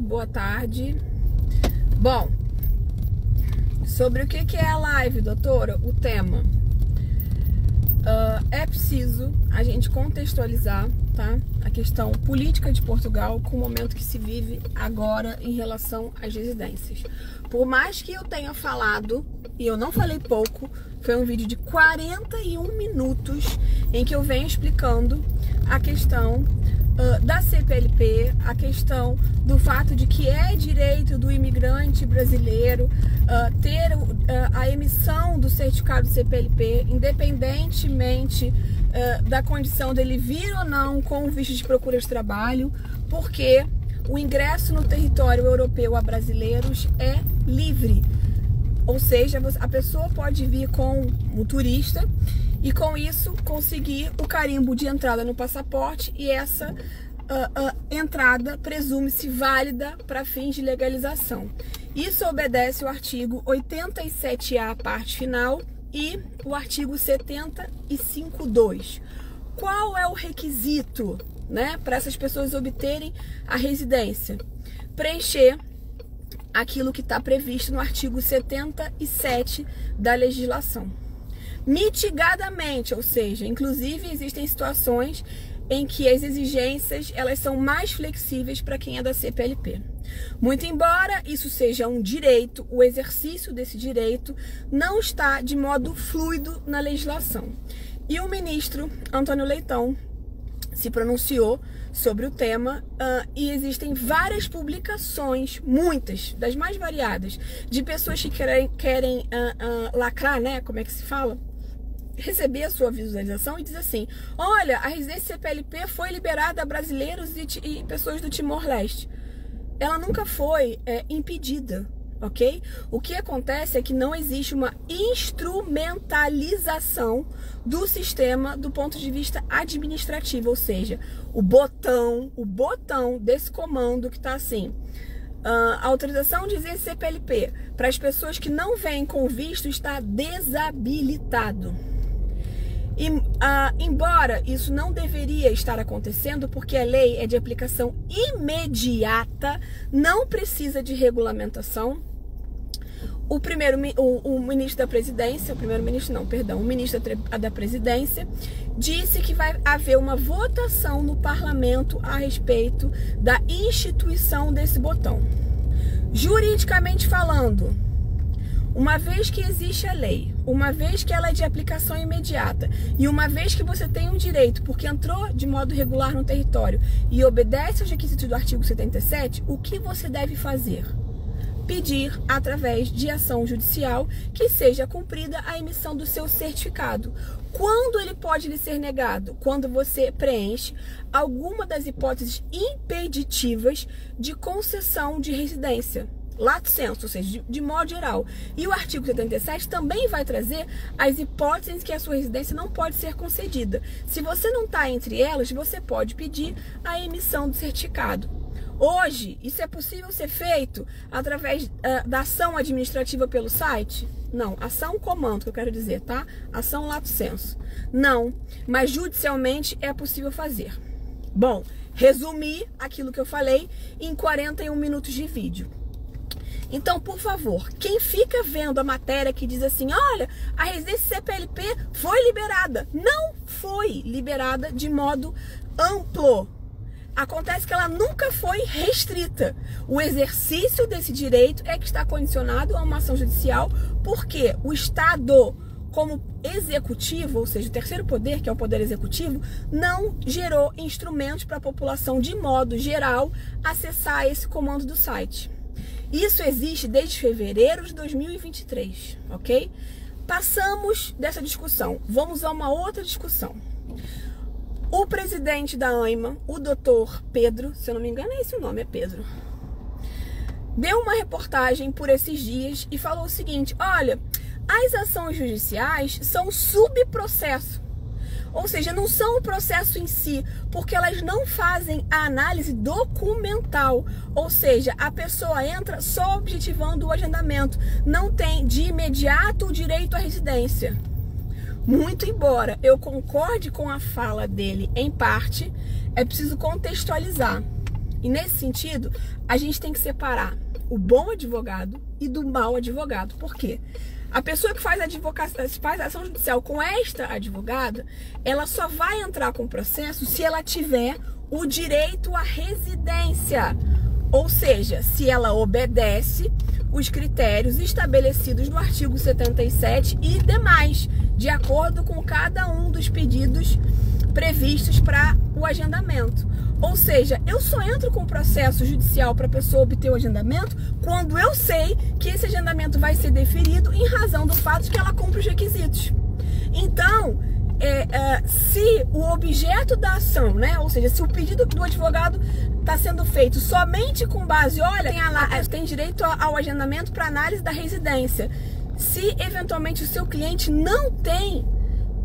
Boa tarde. Bom, sobre o que é a live, doutora? O tema. É preciso a gente contextualizar, tá? A questão política de Portugal com o momento que se vive agora em relação às residências. Por mais que eu tenha falado, e eu não falei pouco, foi um vídeo de 41 minutos em que eu venho explicando a questão da CPLP, a questão do fato de que é direito do imigrante brasileiro ter a emissão do certificado CPLP, independentemente da condição dele vir ou não com o visto de procura de trabalho, porque o ingresso no território europeu a brasileiros é livre. Ou seja, a pessoa pode vir com um turista e com isso conseguir o carimbo de entrada no passaporte, e essa entrada presume-se válida para fins de legalização. Isso obedece o artigo 87A, parte final, e o artigo 75.2. Qual é o requisito, né, para essas pessoas obterem a residência? Preencher aquilo que está previsto no artigo 77 da legislação. Mitigadamente, ou seja, inclusive existem situações em que as exigências elas são mais flexíveis para quem é da CPLP. Muito embora isso seja um direito, o exercício desse direito não está de modo fluido na legislação. E o ministro Antônio Leitão se pronunciou sobre o tema e existem várias publicações, muitas, das mais variadas, de pessoas que querem lacrar, né? Como é que se fala? Receber a sua visualização e diz assim: olha, a residência CPLP foi liberada a brasileiros e pessoas do Timor-Leste. Ela nunca foi impedida, ok? O que acontece é que não existe uma instrumentalização do sistema do ponto de vista administrativo, ou seja, o botão desse comando que está assim: autorização de exercer CPLP para as pessoas que não vêm com visto está desabilitado. E, embora isso não deveria estar acontecendo, porque a lei é de aplicação imediata, não precisa de regulamentação, o ministro da presidência, o ministro da presidência disse que vai haver uma votação no parlamento a respeito da instituição desse botão. Juridicamente falando, uma vez que existe a lei, uma vez que ela é de aplicação imediata e uma vez que você tem um direito porque entrou de modo regular no território e obedece aos requisitos do artigo 77, o que você deve fazer? Pedir, através de ação judicial, que seja cumprida a emissão do seu certificado. Quando ele pode lhe ser negado? Quando você preenche alguma das hipóteses impeditivas de concessão de residência. Lato sensu, ou seja, de modo geral. E o artigo 77 também vai trazer as hipóteses em que a sua residência não pode ser concedida. Se você não está entre elas, você pode pedir a emissão do certificado. Hoje, isso é possível ser feito através da ação administrativa pelo site? Não, ação comando, que eu quero dizer, tá? Ação lato sensu. Não, mas judicialmente é possível fazer. Bom, resumi aquilo que eu falei em 41 minutos de vídeo. Então, por favor, quem fica vendo a matéria que diz assim: olha, a residência CPLP foi liberada. Não foi liberada de modo amplo. Acontece que ela nunca foi restrita. O exercício desse direito é que está condicionado a uma ação judicial, porque o Estado, como executivo, ou seja, o terceiro poder, que é o poder executivo, não gerou instrumentos para a população, de modo geral, acessar esse comando do site. Isso existe desde fevereiro de 2023, ok? Passamos dessa discussão, vamos a uma outra discussão. O presidente da AIMA, o doutor Pedro, se eu não me engano é esse o nome, é Pedro, deu uma reportagem por esses dias e falou o seguinte: olha, as ações judiciais são subprocesso. Ou seja, não são o processo em si, porque elas não fazem a análise documental. Ou seja, a pessoa entra só objetivando o agendamento, não tem de imediato o direito à residência. Muito embora eu concorde com a fala dele em parte, é preciso contextualizar. E nesse sentido, a gente tem que separar o bom advogado e do mau advogado. Por quê? A pessoa que faz ação judicial com esta advogada, ela só vai entrar com o processo se ela tiver o direito à residência. Ou seja, se ela obedece os critérios estabelecidos no artigo 77 e demais, de acordo com cada um dos pedidos previstos para o agendamento. Ou seja, eu só entro com o processo judicial para a pessoa obter o agendamento quando eu sei que esse agendamento vai ser deferido em razão do fato de que ela cumpre os requisitos. Então, se o objeto da ação, né, ou seja, se o pedido do advogado está sendo feito somente com base, olha, tem direito ao agendamento para análise da residência. Se eventualmente o seu cliente não tem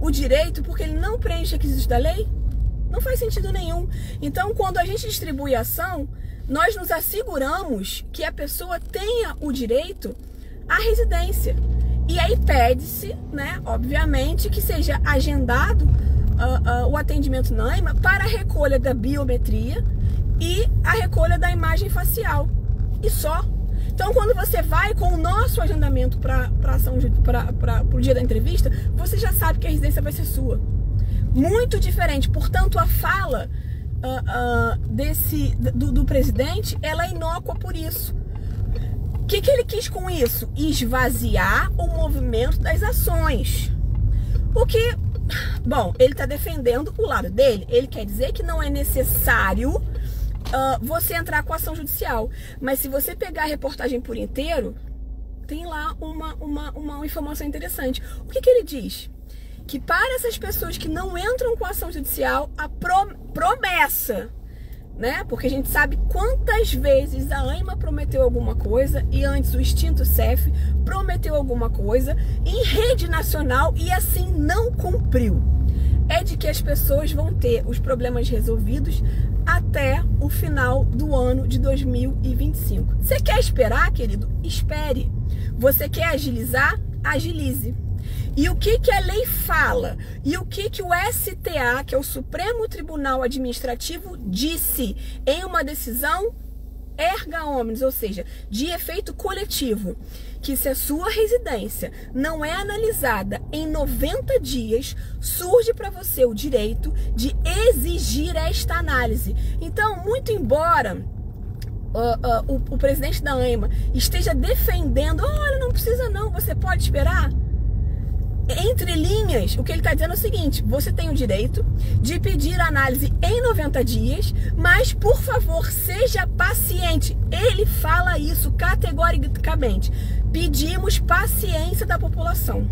o direito porque ele não preenche requisitos da lei, não faz sentido nenhum. Então, quando a gente distribui a ação, nós nos asseguramos que a pessoa tenha o direito à residência. E aí pede-se, né, obviamente, que seja agendado o atendimento na AIMA para a recolha da biometria e a recolha da imagem facial. E só. Então, quando você vai com o nosso agendamento para o dia da entrevista, você já sabe que a residência vai ser sua. Muito diferente. Portanto, a fala do presidente, ela é inócua por isso. O que ele quis com isso? Esvaziar o movimento das ações. O que, bom, ele está defendendo o lado dele. Ele quer dizer que não é necessário você entrar com ação judicial. Mas se você pegar a reportagem por inteiro, tem lá uma informação interessante. O que ele diz? Que para essas pessoas que não entram com ação judicial, a promessa, né? Porque a gente sabe quantas vezes a AIMA prometeu alguma coisa e antes o extinto CEF prometeu alguma coisa em rede nacional e assim não cumpriu. É de que as pessoas vão ter os problemas resolvidos até o final do ano de 2025. Você quer esperar, querido? Espere. Você quer agilizar? Agilize. E o que a lei fala? E o que o STA, que é o Supremo Tribunal Administrativo, disse em uma decisão erga omnes, ou seja, de efeito coletivo, que se a sua residência não é analisada em 90 dias, surge para você o direito de exigir esta análise. Então, muito embora o presidente da AIMA esteja defendendo, olha, não precisa não, você pode esperar. Entre linhas, o que ele está dizendo é o seguinte: você tem o direito de pedir análise em 90 dias, mas, por favor, seja paciente. Ele fala isso categoricamente. Pedimos paciência da população.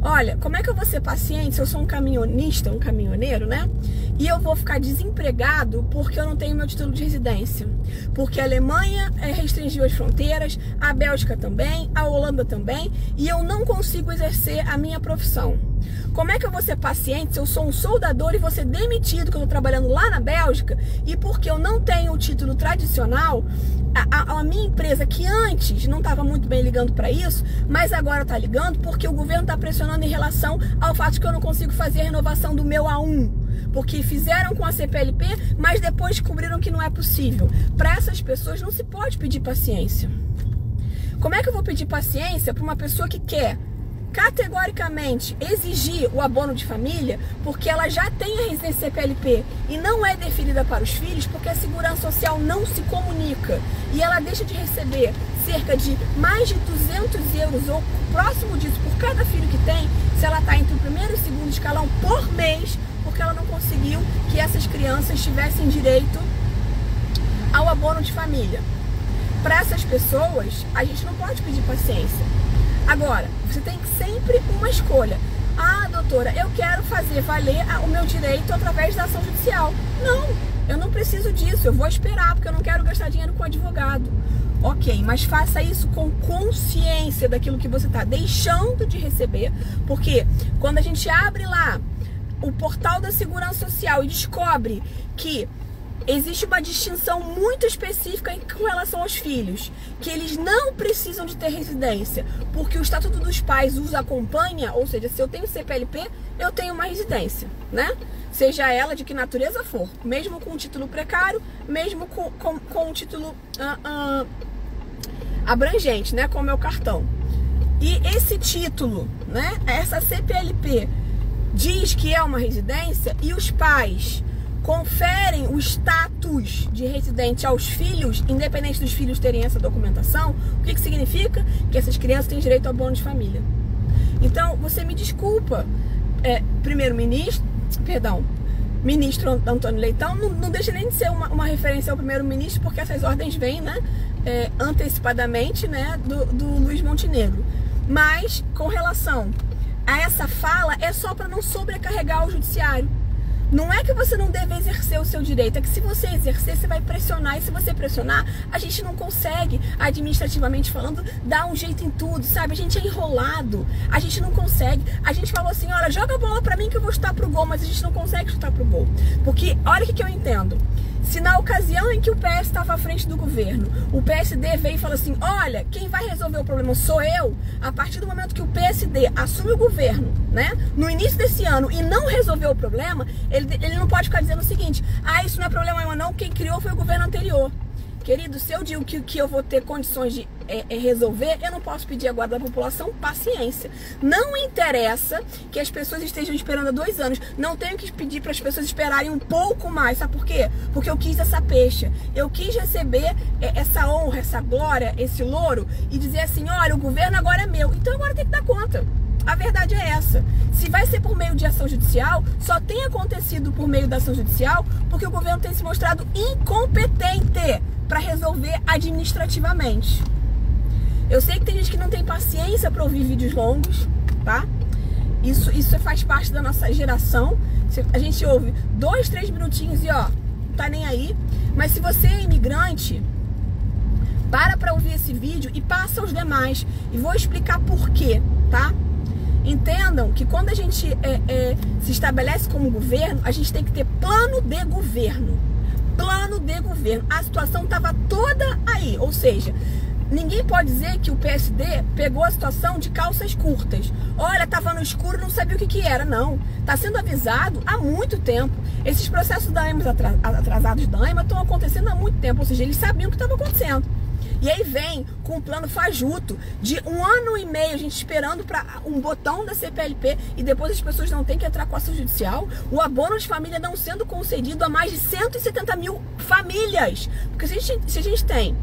Olha, como é que eu vou ser paciente se eu sou um caminhonista, um caminhoneiro, né? E eu vou ficar desempregado porque eu não tenho meu título de residência. Porque a Alemanha restringiu as fronteiras, a Bélgica também, a Holanda também, e eu não consigo exercer a minha profissão. Como é que eu vou ser paciente se eu sou um soldador e vou ser demitido, que eu estou trabalhando lá na Bélgica, e porque eu não tenho o título tradicional, a minha empresa, que antes não estava muito bem ligando para isso, mas agora está ligando porque o governo está pressionando em relação ao fato de que eu não consigo fazer a renovação do meu A1. Porque fizeram com a CPLP, mas depois descobriram que não é possível. Para essas pessoas não se pode pedir paciência. Como é que eu vou pedir paciência para uma pessoa que quer categoricamente exigir o abono de família porque ela já tem a residência CPLP e não é deferida para os filhos porque a segurança social não se comunica e ela deixa de receber cerca de mais de 200 euros ou próximo disso por cada filho que tem, se ela está entre o primeiro e o segundo escalão por mês, porque ela não conseguiu que essas crianças tivessem direito ao abono de família. Para essas pessoas, a gente não pode pedir paciência. Agora, você tem sempre uma escolha. Ah, doutora, eu quero fazer valer o meu direito através da ação judicial. Não, eu não preciso disso, eu vou esperar, porque eu não quero gastar dinheiro com advogado. Ok, mas faça isso com consciência daquilo que você está deixando de receber, porque quando a gente abre lá o portal da Segurança Social e descobre que existe uma distinção muito específica com relação aos filhos, que eles não precisam de ter residência, porque o Estatuto dos Pais os acompanha, ou seja, se eu tenho CPLP, eu tenho uma residência, né? seja ela de que natureza for, mesmo com um título precário, mesmo com um título abrangente, né, como é o cartão. E esse título, né, essa CPLP diz que é uma residência e os pais conferem o status de residente aos filhos, independente dos filhos terem essa documentação. O que significa? Que essas crianças têm direito ao bônus de família. Então, você me desculpa, ministro Antônio Leitão, não deixa nem de ser uma referência ao primeiro-ministro, porque essas ordens vêm, né, antecipadamente, né, do Luiz Montenegro. Mas, com relação a essa fala, é só para não sobrecarregar o judiciário. Não é que você não deve exercer o seu direito, é que se você exercer, você vai pressionar. E se você pressionar, a gente não consegue, administrativamente falando, dar um jeito em tudo, sabe? A gente é enrolado, a gente não consegue. A gente falou assim, olha, joga a bola pra mim que eu vou chutar pro gol, mas a gente não consegue chutar pro gol. Porque, olha o que eu entendo. Se na ocasião em que o PS estava à frente do governo, o PSD veio e falou assim, olha, quem vai resolver o problema sou eu, a partir do momento que o PSD assume o governo, né, no início desse ano e não resolveu o problema, ele não pode ficar dizendo o seguinte, isso não é problema não, quem criou foi o governo anterior. Querido, se eu digo que eu vou ter condições de resolver, eu não posso pedir agora da população paciência. Não interessa que as pessoas estejam esperando há 2 anos. Não tenho que pedir para as pessoas esperarem um pouco mais. Sabe por quê? Porque eu quis essa peixa. Eu quis receber essa honra, essa glória, esse louro e dizer assim, olha, o governo agora é meu. Então agora tem que dar conta. A verdade é essa. Se vai ser por meio de ação judicial, só tem acontecido por meio da ação judicial porque o governo tem se mostrado incompetente para resolver administrativamente. Eu sei que tem gente que não tem paciência para ouvir vídeos longos, tá? Isso faz parte da nossa geração. A gente ouve 2, 3 minutinhos e ó, não tá nem aí. Mas se você é imigrante, para ouvir esse vídeo e passa aos demais. E vou explicar por quê, tá? Entendam que quando a gente se estabelece como governo, a gente tem que ter plano de governo. Plano de governo. A situação estava toda aí, ou seja, ninguém pode dizer que o PSD pegou a situação de calças curtas. Olha, estava no escuro, não sabia o que era. Não, está sendo avisado há muito tempo. Esses processos da ANMA, atrasados da ANMA, estão acontecendo há muito tempo, ou seja, eles sabiam o que estava acontecendo. E aí vem com um plano fajuto de 1 ano e meio, a gente esperando para um botão da CPLP e depois as pessoas não têm que entrar com a ação judicial. O abono de família não sendo concedido a mais de 170 mil famílias. Porque se a gente tem,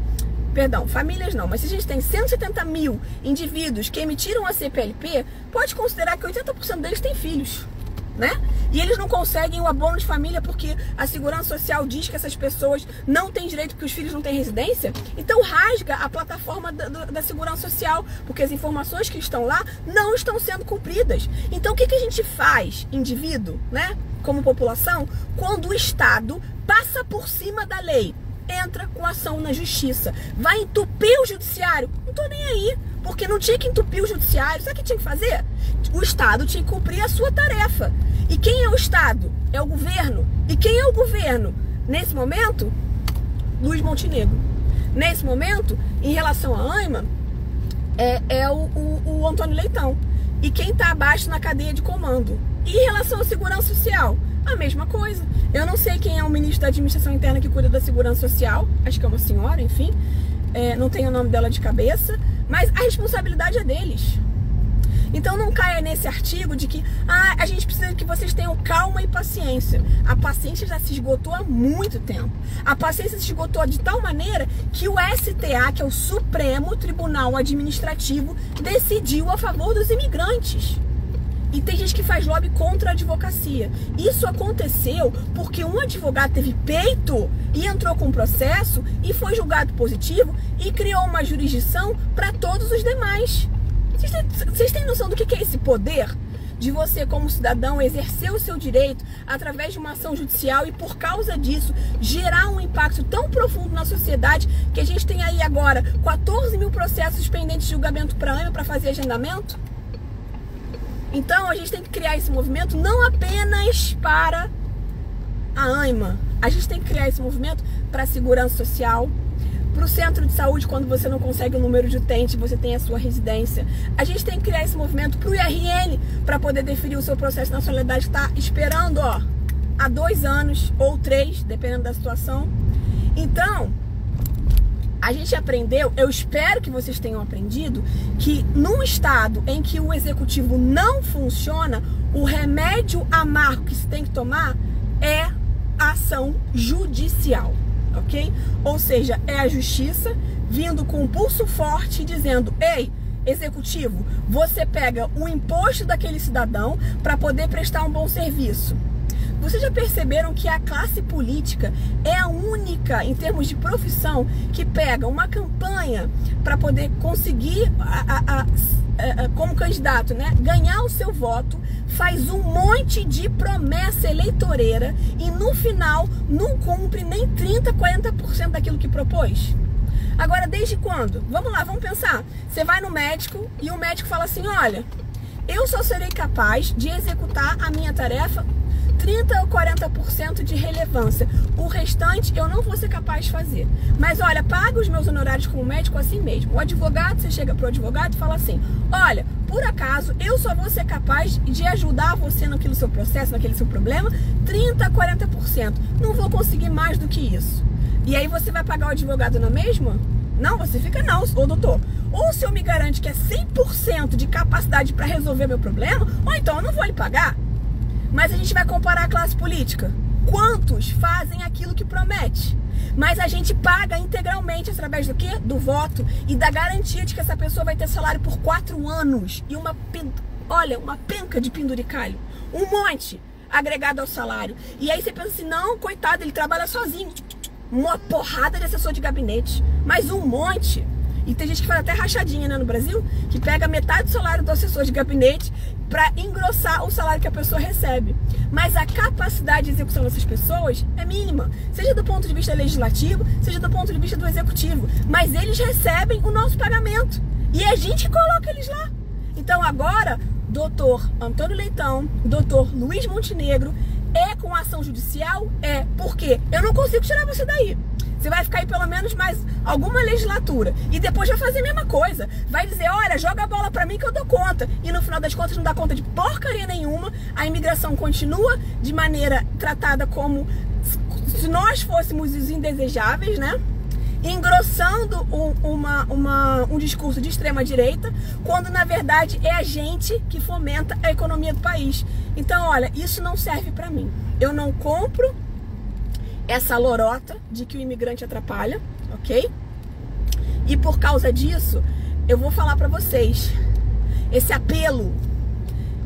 famílias não, mas se a gente tem 170 mil indivíduos que emitiram a CPLP, pode considerar que 80% deles têm filhos, né? E eles não conseguem o abono de família porque a Segurança Social diz que essas pessoas não têm direito porque os filhos não têm residência. Então rasga a plataforma da Segurança Social, porque as informações que estão lá não estão sendo cumpridas. Então o que a gente faz, indivíduo, né, como população, quando o Estado passa por cima da lei? Entra com ação na justiça, vai entupir o judiciário. Não tô nem aí, porque não tinha que entupir o judiciário. Sabe o que tinha que fazer? O Estado tinha que cumprir a sua tarefa. E quem é o Estado? É o governo. E quem é o governo? Nesse momento, Luiz Montenegro. Nesse momento, em relação à ANMA, é o Antônio Leitão. E quem está abaixo na cadeia de comando. E em relação à segurança social, a mesma coisa. Eu não sei quem é o ministro da administração interna que cuida da segurança social. Acho que é uma senhora, enfim. Não tenho o nome dela de cabeça. Mas a responsabilidade é deles. Então não caia nesse artigo de que a gente precisa que vocês tenham calma e paciência. A paciência já se esgotou há muito tempo. A paciência se esgotou de tal maneira que o STA, que é o Supremo Tribunal Administrativo, decidiu a favor dos imigrantes. E tem gente que faz lobby contra a advocacia. Isso aconteceu porque um advogado teve peito e entrou com um processo e foi julgado positivo e criou uma jurisdição para todos os demais. Vocês têm noção do que é esse poder? De você, como cidadão, exercer o seu direito através de uma ação judicial e, por causa disso, gerar um impacto tão profundo na sociedade que a gente tem aí agora 14 mil processos pendentes de julgamento para ANMA para fazer agendamento? Então, a gente tem que criar esse movimento não apenas para a ANMA. A gente tem que criar esse movimento para a segurança social, para o centro de saúde, quando você não consegue o número de utente, você tem a sua residência. A gente tem que criar esse movimento para o IRN, para poder deferir o seu processo de nacionalidade que está esperando, ó, a 2 anos ou 3, dependendo da situação. Então, a gente aprendeu, eu espero que vocês tenham aprendido, que num estado em que o executivo não funciona, o remédio amargo que se tem que tomar é ação judicial, ok? Ou seja, é a justiça vindo com um pulso forte dizendo: ei, executivo, você pega o imposto daquele cidadão para poder prestar um bom serviço. Vocês já perceberam que a classe política é a única, em termos de profissão, que pega uma campanha para poder conseguir, como candidato, né, ganhar o seu voto, faz um monte de promessa eleitoreira e no final não cumpre nem 30%, 40% daquilo que propôs? Agora, desde quando? Vamos lá, vamos pensar. Você vai no médico e o médico fala assim: olha, eu só serei capaz de executar a minha tarefa 30% ou 40% de relevância. O restante eu não vou ser capaz de fazer. Mas olha, paga os meus honorários como médico assim mesmo. O advogado, você chega pro advogado e fala assim: olha, por acaso eu só vou ser capaz de ajudar você naquele seu processo, naquele seu problema, 30% a 40%. Não vou conseguir mais do que isso. E aí você vai pagar o advogado na mesma? Não, você fica não, ô doutor. Ou o senhor me garante que é 100% de capacidade para resolver meu problema, ou então eu não vou lhe pagar. Mas a gente vai comparar a classe política. Quantos fazem aquilo que promete? Mas a gente paga integralmente através do quê? Do voto e da garantia de que essa pessoa vai ter salário por 4 anos. E uma penca de penduricalho. Um monte agregado ao salário. E aí você pensa assim: não, coitado, ele trabalha sozinho. Uma porrada de assessor de gabinete. Mas um monte. E tem gente que faz até rachadinha, né, no Brasil, que pega metade do salário do assessor de gabinete para engrossar o salário que a pessoa recebe. Mas a capacidade de execução dessas pessoas é mínima, seja do ponto de vista legislativo, seja do ponto de vista do executivo. Mas eles recebem o nosso pagamento e a gente coloca eles lá. Então agora, doutor Antônio Leitão, doutor Luiz Montenegro, é com ação judicial? É. Por quê? Eu não consigo tirar você daí. Você vai ficar aí pelo menos mais alguma legislatura. E depois vai fazer a mesma coisa. Vai dizer: olha, joga a bola pra mim que eu dou conta. E no final das contas não dá conta de porcaria nenhuma. A imigração continua de maneira tratada como se nós fôssemos os indesejáveis, né? Engrossando um discurso de extrema direita, quando na verdade é a gente que fomenta a economia do país. Então, olha, isso não serve pra mim. Eu não compro essa lorota de que o imigrante atrapalha, ok? E por causa disso, eu vou falar pra vocês esse apelo: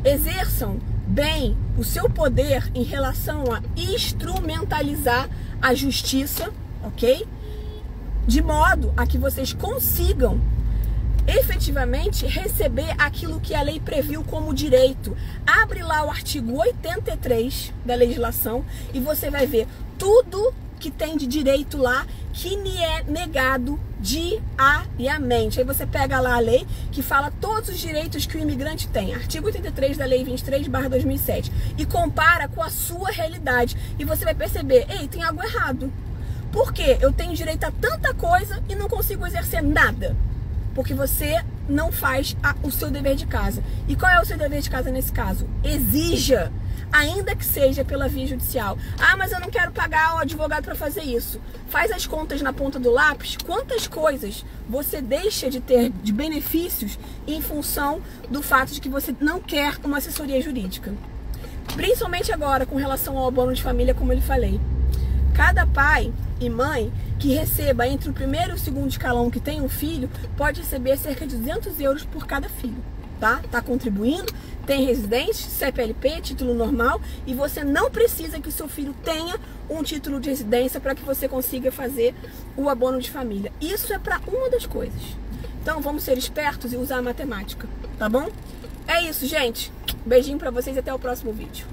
exerçam bem o seu poder em relação a instrumentalizar a justiça, ok? De modo a que vocês consigam efetivamente receber aquilo que a lei previu como direito. Abre lá o artigo 83 da legislação e você vai ver tudo que tem de direito lá que me é negado diariamente. Aí você pega lá a lei que fala todos os direitos que o imigrante tem, artigo 83 da lei 23/2007, e compara com a sua realidade e você vai perceber: ei, tem algo errado. Por quê? Eu tenho direito a tanta coisa e não consigo exercer nada. Porque você não faz o seu dever de casa. E qual é o seu dever de casa nesse caso? Exija, ainda que seja pela via judicial. Ah, mas eu não quero pagar o advogado para fazer isso. Faz as contas na ponta do lápis. Quantas coisas você deixa de ter de benefícios em função do fato de que você não quer uma assessoria jurídica? Principalmente agora, com relação ao abono de família, como eu lhe falei. Cada pai e mãe que receba entre o primeiro e o segundo escalão que tem um filho pode receber cerca de 200 euros por cada filho, tá? Tá contribuindo, tem residência, CPLP, título normal, e você não precisa que o seu filho tenha um título de residência para que você consiga fazer o abono de família. Isso é para uma das coisas. Então vamos ser espertos e usar a matemática, tá bom? É isso, gente. Beijinho para vocês e até o próximo vídeo.